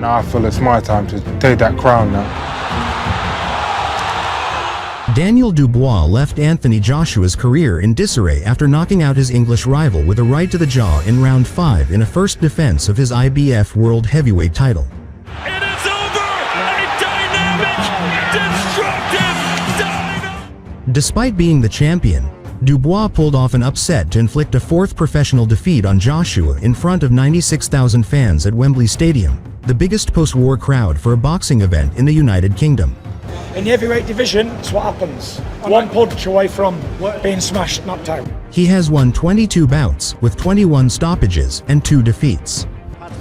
Now I feel it's my time to take that crown now. Daniel Dubois left Anthony Joshua's career in disarray after knocking out his English rival with a right to the jaw in round 5 in a first defense of his IBF World Heavyweight title. It is over! A dynamic, destructive, Despite being the champion, Dubois pulled off an upset to inflict a 4th professional defeat on Joshua in front of 96,000 fans at Wembley Stadium, the biggest post-war crowd for a boxing event in the United Kingdom. In the heavyweight division, it's what happens. One punch away from being smashed, knocked out. He has won 22 bouts, with 21 stoppages and 2 defeats.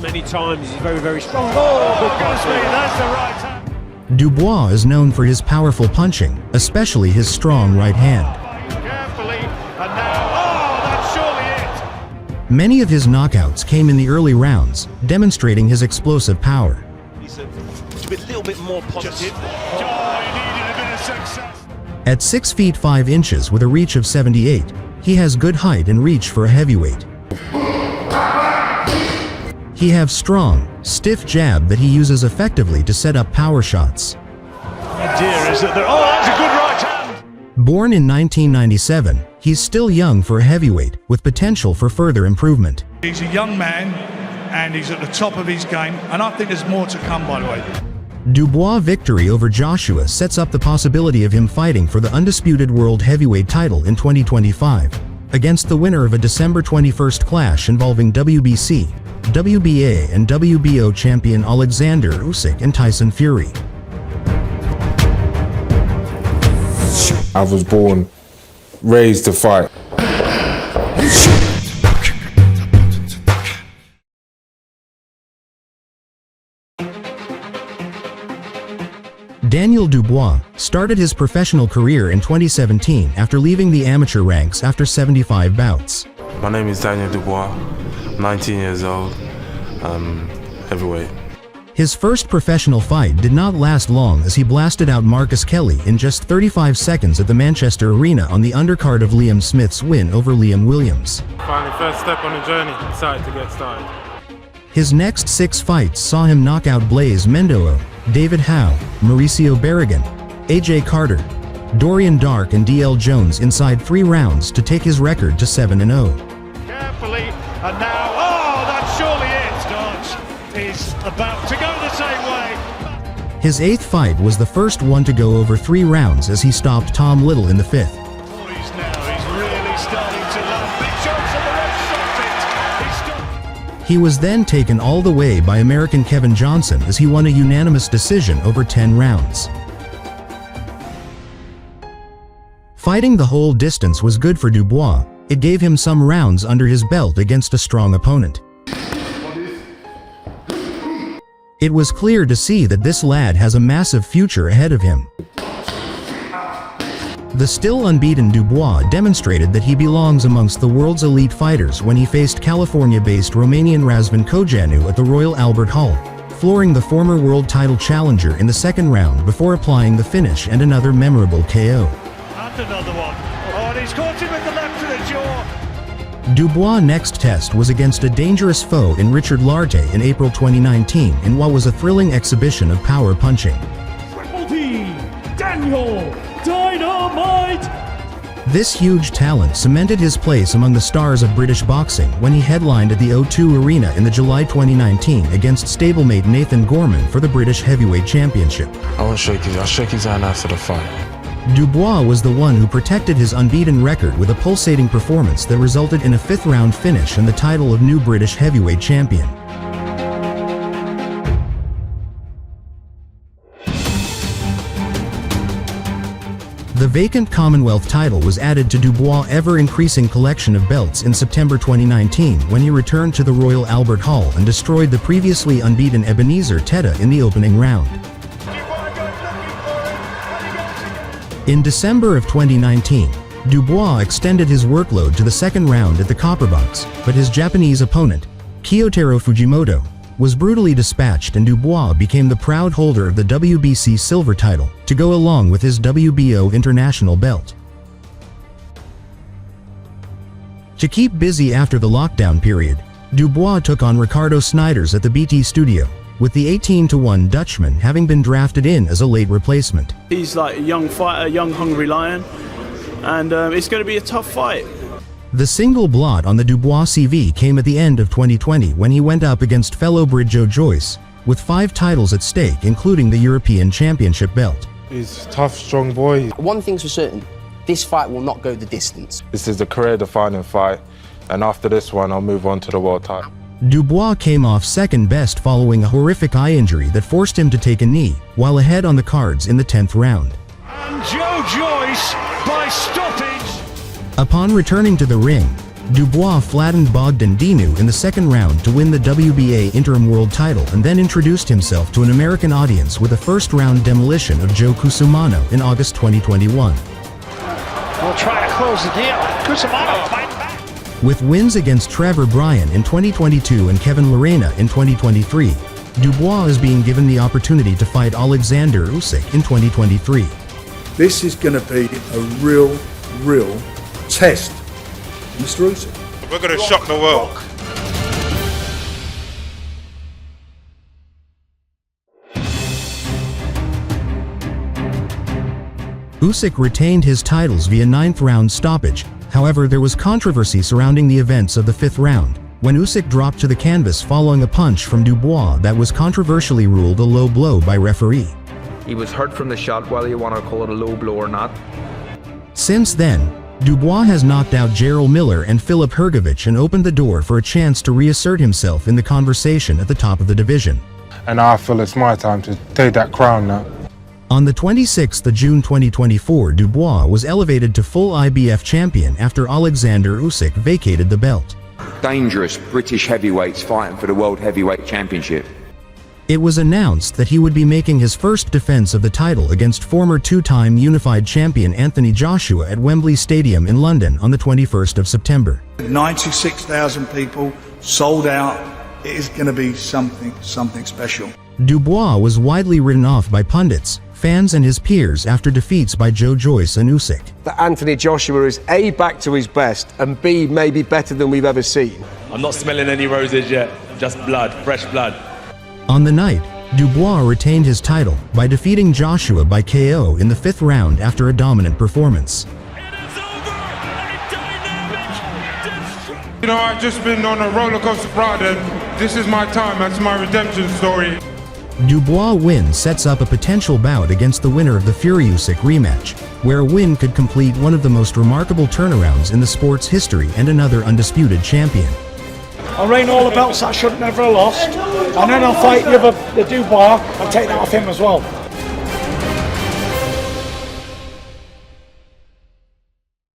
Many times, he's very, very strong. Oh, goodness me, that's the right hand. Dubois is known for his powerful punching, especially his strong right hand. Carefully, and now, that's surely it. Many of his knockouts came in the early rounds, demonstrating his explosive power. He's a little bit more positive. At 6 feet 5 inches with a reach of 78, he has good height and reach for a heavyweight. He has strong, stiff jab that he uses effectively to set up power shots. That's a good right hand. Born in 1997, he's still young for a heavyweight, with potential for further improvement. He's a young man, and he's at the top of his game, and I think there's more to come, by the way. Dubois' victory over Joshua sets up the possibility of him fighting for the undisputed world heavyweight title in 2025, against the winner of a December 21st clash involving WBC, WBA and WBO champion Alexander Usyk and Tyson Fury. I was born, raised to fight. Daniel Dubois started his professional career in 2017 after leaving the amateur ranks after 75 bouts. My name is Daniel Dubois, 19 years old, heavyweight. His first professional fight did not last long as he blasted out Marcus Kelly in just 35 seconds at the Manchester Arena on the undercard of Liam Smith's win over Liam Williams. Finally, first step on the journey, excited to get started. His next 6 fights saw him knock out Blaise Mendoo, David Howe, Mauricio Barragan, AJ Carter, Dorian Dark and DL Jones inside 3 rounds to take his record to 7-0. Carefully, and now, that's surely it. Dodge is about to go the same way. His 8th fight was the first one to go over 3 rounds as he stopped Tom Little in the 5th. He's really starting to land big shots and the ref stopped it. He was then taken all the way by American Kevin Johnson as he won a unanimous decision over 10 rounds. Fighting the whole distance was good for Dubois. It gave him some rounds under his belt against a strong opponent. It was clear to see that this lad has a massive future ahead of him. The still unbeaten Dubois demonstrated that he belongs amongst the world's elite fighters when he faced California-based Romanian Razvan Cojanu at the Royal Albert Hall, flooring the former world title challenger in the 2nd round before applying the finish and another memorable KO. And another one. And he's caught him with the left to the jaw. Dubois' next test was against a dangerous foe in Richard Lartey in April 2019 in what was a thrilling exhibition of power punching. Triple D, Daniel Dynamite! This huge talent cemented his place among the stars of British boxing when he headlined at the O2 Arena in the July 2019 against stablemate Nathan Gorman for the British Heavyweight Championship. I'll shake his hand after the fight. Dubois was the one who protected his unbeaten record with a pulsating performance that resulted in a 5th round finish and the title of new British Heavyweight Champion. The vacant Commonwealth title was added to Dubois' ever-increasing collection of belts in September 2019 when he returned to the Royal Albert Hall and destroyed the previously unbeaten Ebenezer Teta in the opening round. In December of 2019, Dubois extended his workload to the 2nd round at the Copperbox, but his Japanese opponent, Kyotaro Fujimoto, was brutally dispatched and Dubois became the proud holder of the WBC silver title to go along with his WBO international belt. To keep busy after the lockdown period, Dubois took on Ricardo Snyders at the BT studio, with the 18-1 Dutchman having been drafted in as a late replacement. He's like a young fighter, young hungry lion, and it's going to be a tough fight. The single blot on the Dubois CV came at the end of 2020 when he went up against fellow Brit Joe Joyce, with 5 titles at stake, including the European Championship belt. He's a tough, strong boy. One thing's for certain, this fight will not go the distance. This is a career-defining fight, and after this one, I'll move on to the world title. Dubois came off second best following a horrific eye injury that forced him to take a knee, while ahead on the cards in the 10th round. And Joe Joyce by stoppage. Upon returning to the ring, Dubois flattened Bogdan Dinu in the second round to win the WBA interim world title and then introduced himself to an American audience with a first-round demolition of Joe Cusumano in August 2021. We'll try to close the deal. Cusumano fighting back. With wins against Trevor Bryan in 2022 and Kevin Lerena in 2023, Dubois is being given the opportunity to fight Alexander Usyk in 2023. This is going to be a real test, Mr. Usyk. We're going to shock the world. Usyk retained his titles via 9th round stoppage. However, there was controversy surrounding the events of the 5th round, when Usyk dropped to the canvas following a punch from Dubois that was controversially ruled a low blow by referee. He was hurt from the shot, whether you want to call it a low blow or not. Since then, Dubois has knocked out Jarrell Miller and Filip Hrgovic and opened the door for a chance to reassert himself in the conversation at the top of the division. And I feel it's my time to take that crown now. On the 26th of June 2024, Dubois was elevated to full IBF champion after Alexander Usyk vacated the belt. Dangerous British heavyweights fighting for the World Heavyweight Championship. It was announced that he would be making his first defense of the title against former 2-time unified champion Anthony Joshua at Wembley Stadium in London on the 21st of September. 96,000 people, sold out. It is going to be something special. Dubois was widely written off by pundits, fans and his peers after defeats by Joe Joyce and Usyk. That Anthony Joshua is A, back to his best, and B, maybe better than we've ever seen. I'm not smelling any roses yet, just blood, fresh blood. On the night, Dubois retained his title by defeating Joshua by KO in the 5th round after a dominant performance. You know, I've just been on a roller coaster ride, and this is my time. That's my redemption story. Dubois' win sets up a potential bout against the winner of the Fury Usyk rematch, where a win could complete one of the most remarkable turnarounds in the sport's history and another undisputed champion. I'll reign all the belts that I should never have lost, and then I'll fight the Dubois and take that off him as well.